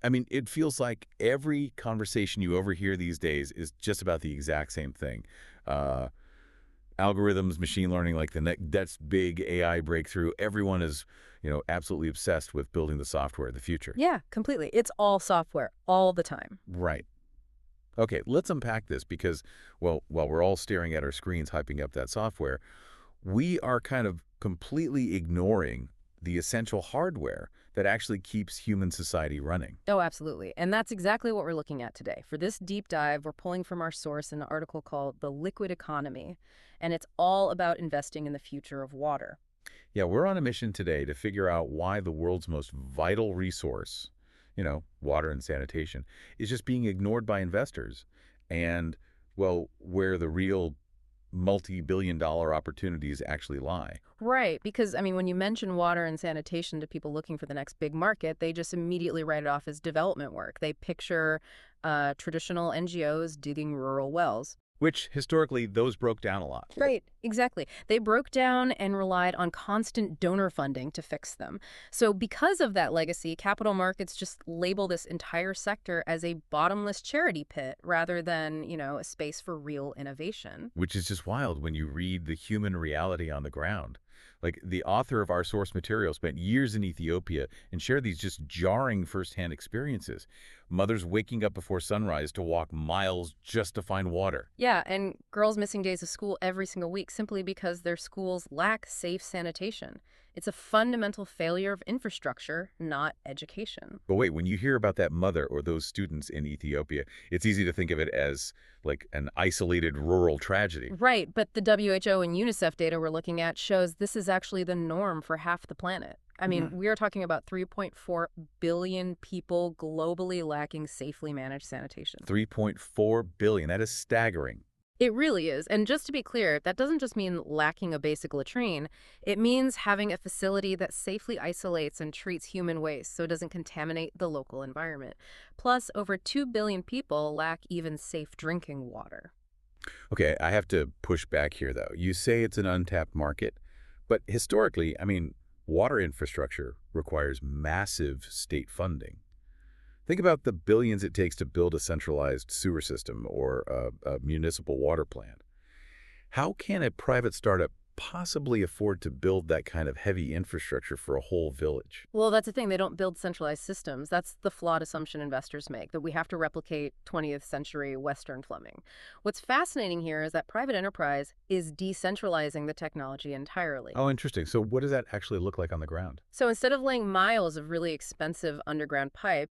I mean, it feels like every conversation you overhear these days is just about the exact same thing. Uh, Algorithms, machine learning, like that's big AI breakthrough. Everyone is, absolutely obsessed with building the software of the future. Yeah, completely. It's all software all the time. Right. Okay, let's unpack this because, well, while we're all staring at our screens hyping up that software, we are kind of completely ignoring the essential hardware that actually keeps human society running. Oh, absolutely. And that's exactly what we're looking at today. For this deep dive, we're pulling from our source an article called The Liquid Economy, and it's all about investing in the future of water. Yeah, we're on a mission today to figure out why the world's most vital resource, water and sanitation, is just being ignored by investors. And, well, where the real multi-billion dollar opportunities actually lie. Right, because, I mean, when you mention water and sanitation to people looking for the next big market, they just immediately write it off as development work. They picture traditional NGOs digging rural wells. Which, historically, those broke down a lot. Right, exactly. They broke down and relied on constant donor funding to fix them. So, because of that legacy, capital markets just label this entire sector as a bottomless charity pit rather than, a space for real innovation. Which is just wild when you read the human reality on the ground. Like, the author of our source material spent years in Ethiopia and shared these just jarring firsthand experiences. Mothers waking up before sunrise to walk miles just to find water. Yeah, and girls missing days of school every single week simply because their schools lack safe sanitation. It's a fundamental failure of infrastructure, not education. But wait, when you hear about that mother or those students in Ethiopia, it's easy to think of it as like an isolated rural tragedy. Right, but the WHO and UNICEF data we're looking at shows this is actually the norm for half the planet. I mean, we are talking about 3.4 billion people globally lacking safely managed sanitation. 3.4 billion. That is staggering. It really is. And just to be clear, that doesn't just mean lacking a basic latrine. It means having a facility that safely isolates and treats human waste so it doesn't contaminate the local environment. Plus, over 2 billion people lack even safe drinking water. Okay, I have to push back here, though. You say it's an untapped market, but historically, I mean, water infrastructure requires massive state funding. Think about the billions it takes to build a centralized sewer system or a municipal water plant. How can a private startup possibly afford to build that kind of heavy infrastructure for a whole village? Well, that's the thing. They don't build centralized systems. That's the flawed assumption investors make, that we have to replicate 20th century Western plumbing. What's fascinating here is that private enterprise is decentralizing the technology entirely. Oh, interesting. So what does that actually look like on the ground? So instead of laying miles of really expensive underground pipe,